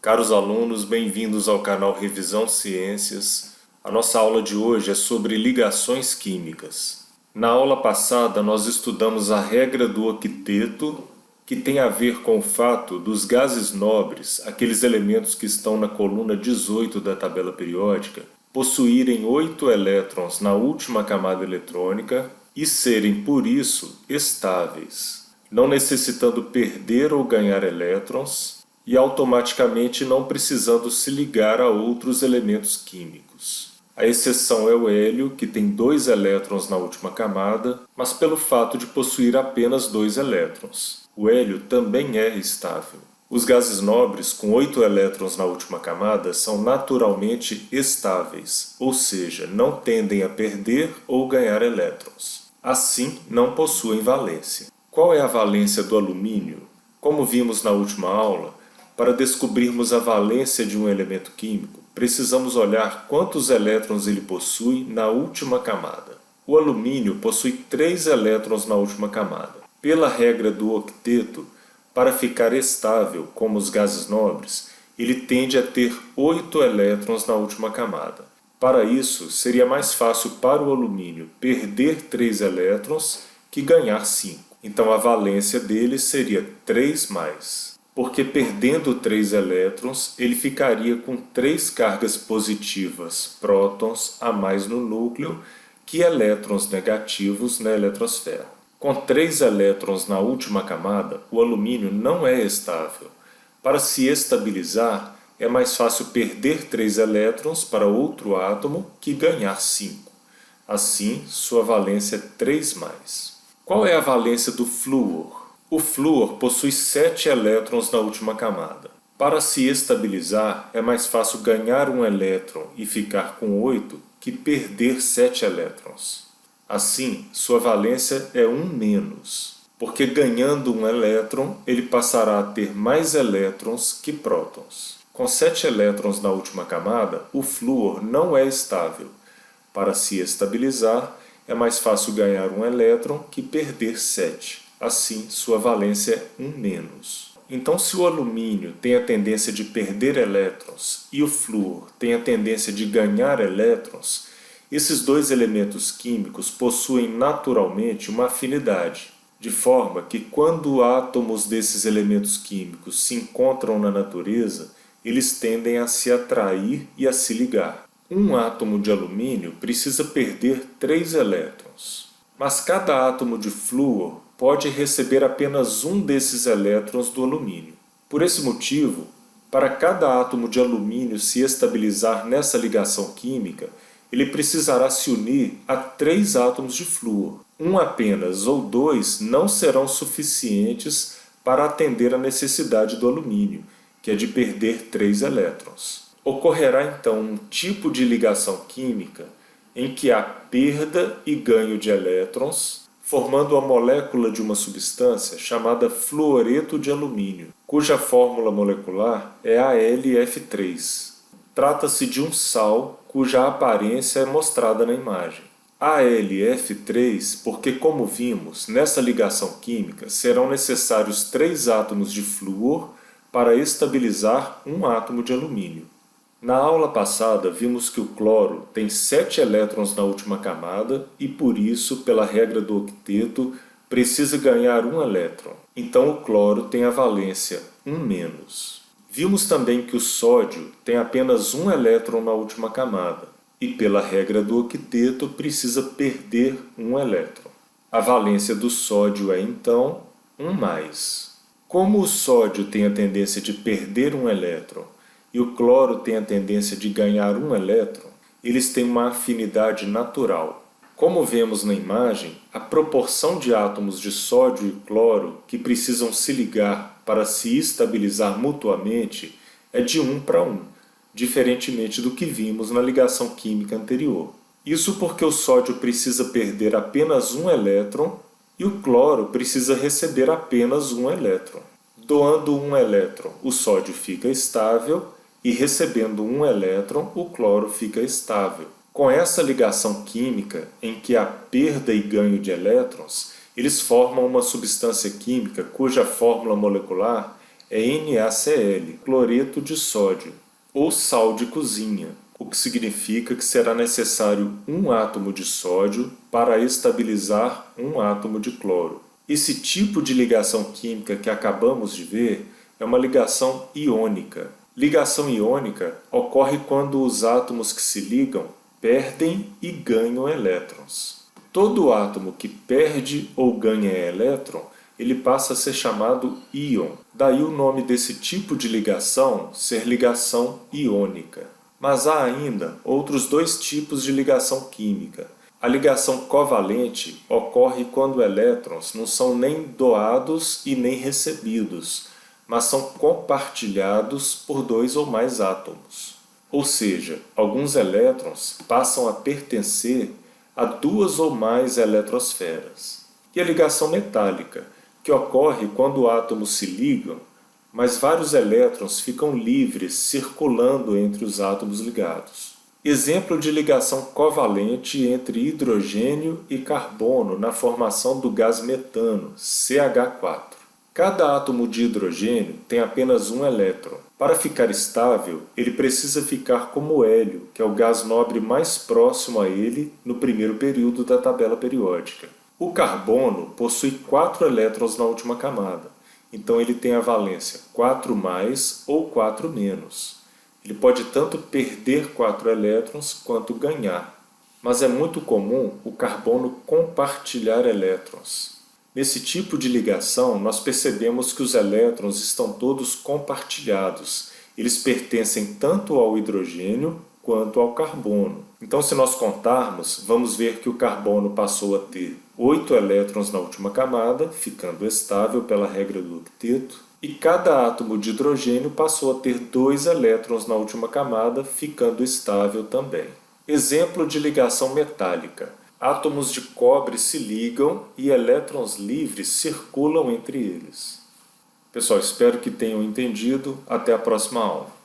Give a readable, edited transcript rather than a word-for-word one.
Caros alunos, bem-vindos ao canal Revisão Ciências. A nossa aula de hoje é sobre ligações químicas. Na aula passada, nós estudamos a regra do octeto, que tem a ver com o fato dos gases nobres, aqueles elementos que estão na coluna 18 da tabela periódica, possuírem 8 elétrons na última camada eletrônica e serem, por isso, estáveis, não necessitando perder ou ganhar elétrons, e automaticamente não precisando se ligar a outros elementos químicos. A exceção é o hélio, que tem 2 elétrons na última camada, mas pelo fato de possuir apenas 2 elétrons. O hélio também é estável. Os gases nobres com 8 elétrons na última camada são naturalmente estáveis, ou seja, não tendem a perder ou ganhar elétrons. Assim, não possuem valência. Qual é a valência do alumínio? Como vimos na última aula, para descobrirmos a valência de um elemento químico, precisamos olhar quantos elétrons ele possui na última camada. O alumínio possui 3 elétrons na última camada. Pela regra do octeto, para ficar estável, como os gases nobres, ele tende a ter 8 elétrons na última camada. Para isso, seria mais fácil para o alumínio perder 3 elétrons que ganhar 5. Então a valência dele seria 3+. Porque perdendo 3 elétrons, ele ficaria com 3 cargas positivas, prótons, a mais no núcleo, que elétrons negativos na eletrosfera. Com 3 elétrons na última camada, o alumínio não é estável. Para se estabilizar, é mais fácil perder 3 elétrons para outro átomo que ganhar 5. Assim, sua valência é 3+. Qual é a valência do flúor? O flúor possui 7 elétrons na última camada. Para se estabilizar, é mais fácil ganhar um elétron e ficar com 8 que perder 7 elétrons. Assim, sua valência é 1-, porque ganhando um elétron, ele passará a ter mais elétrons que prótons. Com 7 elétrons na última camada, o flúor não é estável. Para se estabilizar, é mais fácil ganhar um elétron que perder 7. Assim, sua valência é 1-. Então, se o alumínio tem a tendência de perder elétrons e o flúor tem a tendência de ganhar elétrons, esses dois elementos químicos possuem naturalmente uma afinidade, de forma que quando átomos desses elementos químicos se encontram na natureza, eles tendem a se atrair e a se ligar. Um átomo de alumínio precisa perder 3 elétrons, mas cada átomo de flúor pode receber apenas um desses elétrons do alumínio. Por esse motivo, para cada átomo de alumínio se estabilizar nessa ligação química, ele precisará se unir a 3 átomos de flúor. Um apenas ou 2 não serão suficientes para atender à necessidade do alumínio, que é de perder 3 elétrons. Ocorrerá então um tipo de ligação química em que há perda e ganho de elétrons, formando a molécula de uma substância chamada fluoreto de alumínio, cuja fórmula molecular é AlF3. Trata-se de um sal cuja aparência é mostrada na imagem. AlF3 porque, como vimos, nessa ligação química serão necessários 3 átomos de flúor para estabilizar um átomo de alumínio. Na aula passada, vimos que o cloro tem 7 elétrons na última camada e, por isso, pela regra do octeto, precisa ganhar um elétron. Então, o cloro tem a valência 1-. Vimos também que o sódio tem apenas um elétron na última camada e, pela regra do octeto, precisa perder um elétron. A valência do sódio é, então, 1+. Como o sódio tem a tendência de perder um elétron e o cloro tem a tendência de ganhar um elétron, eles têm uma afinidade natural. Como vemos na imagem, a proporção de átomos de sódio e cloro que precisam se ligar para se estabilizar mutuamente é de 1:1, diferentemente do que vimos na ligação química anterior. Isso porque o sódio precisa perder apenas um elétron e o cloro precisa receber apenas um elétron. Doando um elétron, o sódio fica estável, e recebendo um elétron, o cloro fica estável. Com essa ligação química, em que há perda e ganho de elétrons, eles formam uma substância química cuja fórmula molecular é NaCl, cloreto de sódio, ou sal de cozinha, o que significa que será necessário um átomo de sódio para estabilizar um átomo de cloro. Esse tipo de ligação química que acabamos de ver é uma ligação iônica. Ligação iônica ocorre quando os átomos que se ligam perdem e ganham elétrons. Todo átomo que perde ou ganha elétron, ele passa a ser chamado íon. Daí o nome desse tipo de ligação ser ligação iônica. Mas há ainda outros dois tipos de ligação química. A ligação covalente ocorre quando elétrons não são nem doados e nem recebidos, mas são compartilhados por dois ou mais átomos. Ou seja, alguns elétrons passam a pertencer a duas ou mais eletrosferas. E a ligação metálica, que ocorre quando átomos se ligam, mas vários elétrons ficam livres circulando entre os átomos ligados. Exemplo de ligação covalente entre hidrogênio e carbono na formação do gás metano, CH4. Cada átomo de hidrogênio tem apenas um elétron. Para ficar estável, ele precisa ficar como hélio, que é o gás nobre mais próximo a ele no primeiro período da tabela periódica. O carbono possui 4 elétrons na última camada, então ele tem a valência 4+ ou 4-. Ele pode tanto perder 4 elétrons quanto ganhar. Mas é muito comum o carbono compartilhar elétrons. Nesse tipo de ligação, nós percebemos que os elétrons estão todos compartilhados. Eles pertencem tanto ao hidrogênio quanto ao carbono. Então, se nós contarmos, vamos ver que o carbono passou a ter 8 elétrons na última camada, ficando estável pela regra do octeto, e cada átomo de hidrogênio passou a ter 2 elétrons na última camada, ficando estável também. Exemplo de ligação metálica. Átomos de cobre se ligam e elétrons livres circulam entre eles. Pessoal, espero que tenham entendido. Até a próxima aula.